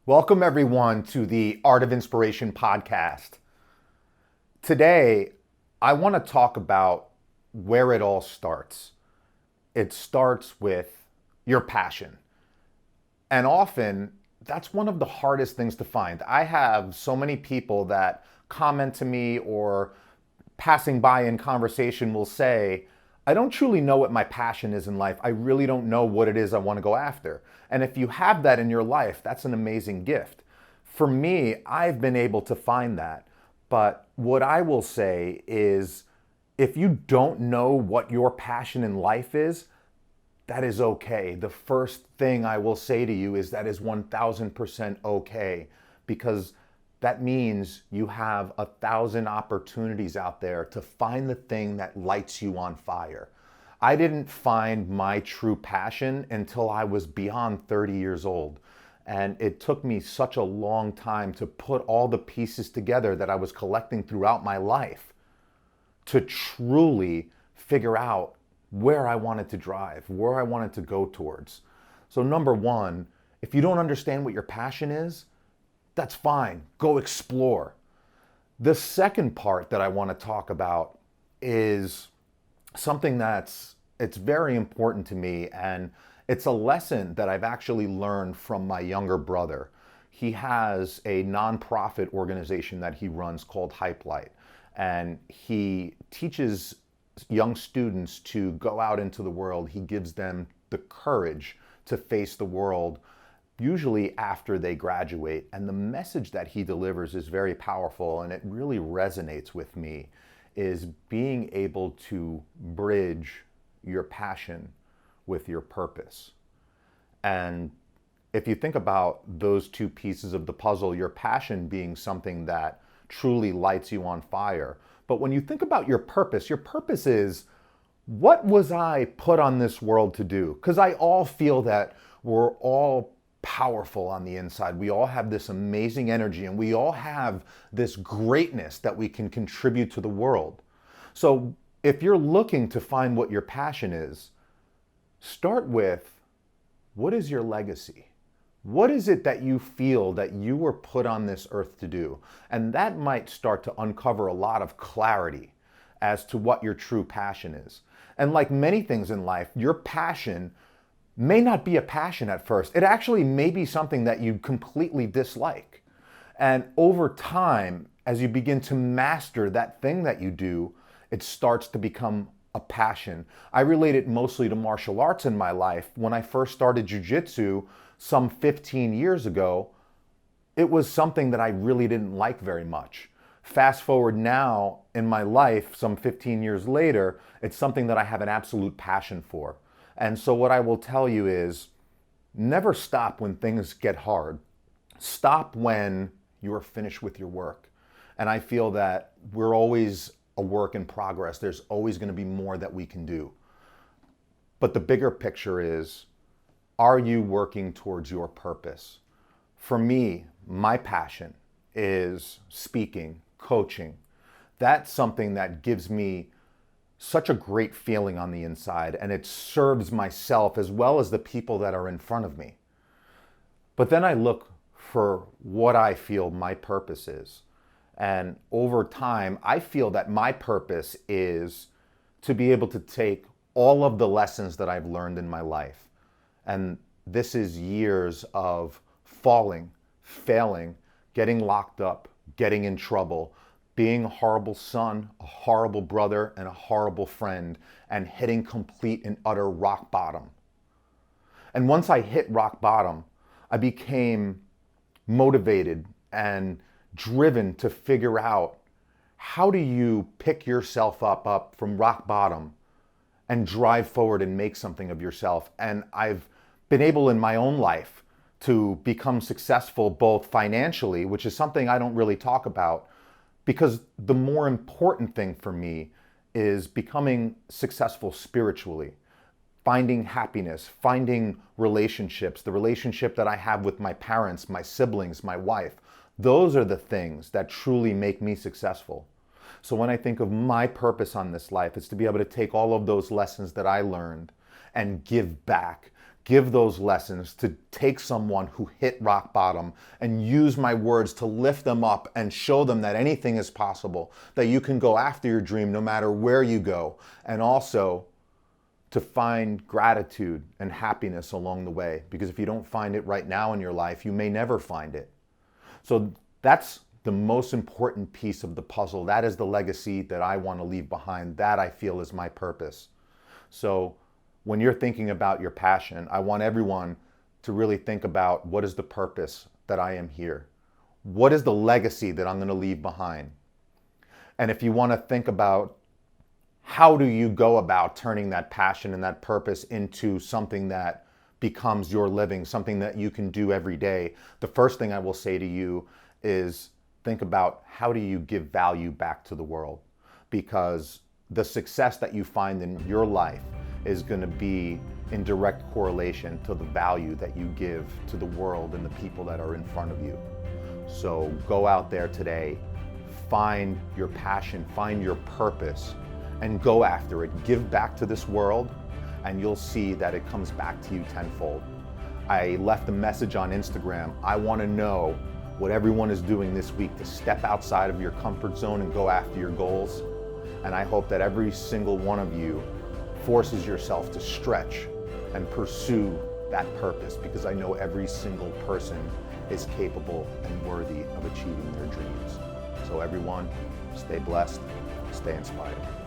Welcome, everyone, to the Art of Inspiration podcast. Today, I want to talk about where it all starts. It starts with your passion. And often, that's one of the hardest things to find. I have so many people that comment to me or passing by in conversation will say, I don't truly know what my passion is in life. I really don't know what it is I want to go after. And if you have that in your life, that's an amazing gift. For me, I've been able to find that. But what I will say is if you don't know what your passion in life is, that is okay. The first thing I will say to you is that is 1000% okay, because that means you have 1,000 opportunities out there to find the thing that lights you on fire. I didn't find my true passion until I was beyond 30 years old. And it took me such a long time to put all the pieces together that I was collecting throughout my life to truly figure out where I wanted to drive, where I wanted to go towards. So number one, if you don't understand what your passion is, that's fine. Go explore. The second part that I want to talk about is something it's very important to me, and it's a lesson that I've actually learned from my younger brother. He has a nonprofit organization that he runs called Hype Light, and he teaches young students to go out into the world. He gives them the courage to face the world, usually after they graduate. And the message that he delivers is very powerful, and it really resonates with me, is being able to bridge your passion with your purpose. And if you think about those two pieces of the puzzle, your passion being something that truly lights you on fire. But when you think about your purpose is, what was I put on this world to do? Because I all feel that we're all powerful on the inside. We all have this amazing energy, and we all have this greatness that we can contribute to the world. So if you're looking to find what your passion is, start with, what is your legacy? What is it that you feel that you were put on this earth to do? And that might start to uncover a lot of clarity as to what your true passion is. And like many things in life, your passion may not be a passion at first. It actually may be something that you completely dislike. And over time, as you begin to master that thing that you do, it starts to become a passion. I relate it mostly to martial arts in my life. When I first started jiu-jitsu some 15 years ago, it was something that I really didn't like very much. Fast forward now in my life, some 15 years later, it's something that I have an absolute passion for. And so what I will tell you is, never stop when things get hard. Stop when you are finished with your work. And I feel that we're always a work in progress. There's always going to be more that we can do. But the bigger picture is, are you working towards your purpose? For me, my passion is speaking, coaching. That's something that gives me such a great feeling on the inside, and it serves myself as well as the people that are in front of me. But then I look for what I feel my purpose is. And over time, I feel that my purpose is to be able to take all of the lessons that I've learned in my life. And this is years of falling, failing, getting locked up, getting in trouble, being a horrible son, a horrible brother, and a horrible friend, and hitting complete and utter rock bottom. And once I hit rock bottom, I became motivated and driven to figure out, how do you pick yourself up from rock bottom and drive forward and make something of yourself? And I've been able in my own life to become successful both financially, which is something I don't really talk about, because the more important thing for me is becoming successful spiritually, finding happiness, finding relationships, the relationship that I have with my parents, my siblings, my wife. Those are the things that truly make me successful. So when I think of my purpose on this life, it's to be able to take all of those lessons that I learned and give back. give those lessons, to take someone who hit rock bottom and use my words to lift them up and show them that anything is possible, that you can go after your dream no matter where you go, and also to find gratitude and happiness along the way. Because if you don't find it right now in your life, you may never find it. So that's the most important piece of the puzzle. That is the legacy that I want to leave behind. That I feel is my purpose. So when you're thinking about your passion, I want everyone to really think about, what is the purpose that I am here? What is the legacy that I'm going to leave behind? And if you want to think about, how do you go about turning that passion and that purpose into something that becomes your living, something that you can do every day? The first thing I will say to you is, think about, how do you give value back to the world? Because the success that you find in your life is going to be in direct correlation to the value that you give to the world and the people that are in front of you. So go out there today, find your passion, find your purpose, and go after it. Give back to this world, and you'll see that it comes back to you tenfold. I left a message on Instagram. I want to know what everyone is doing this week to step outside of your comfort zone and go after your goals. And I hope that every single one of you forces yourself to stretch and pursue that purpose, because I know every single person is capable and worthy of achieving their dreams. So everyone, stay blessed, stay inspired.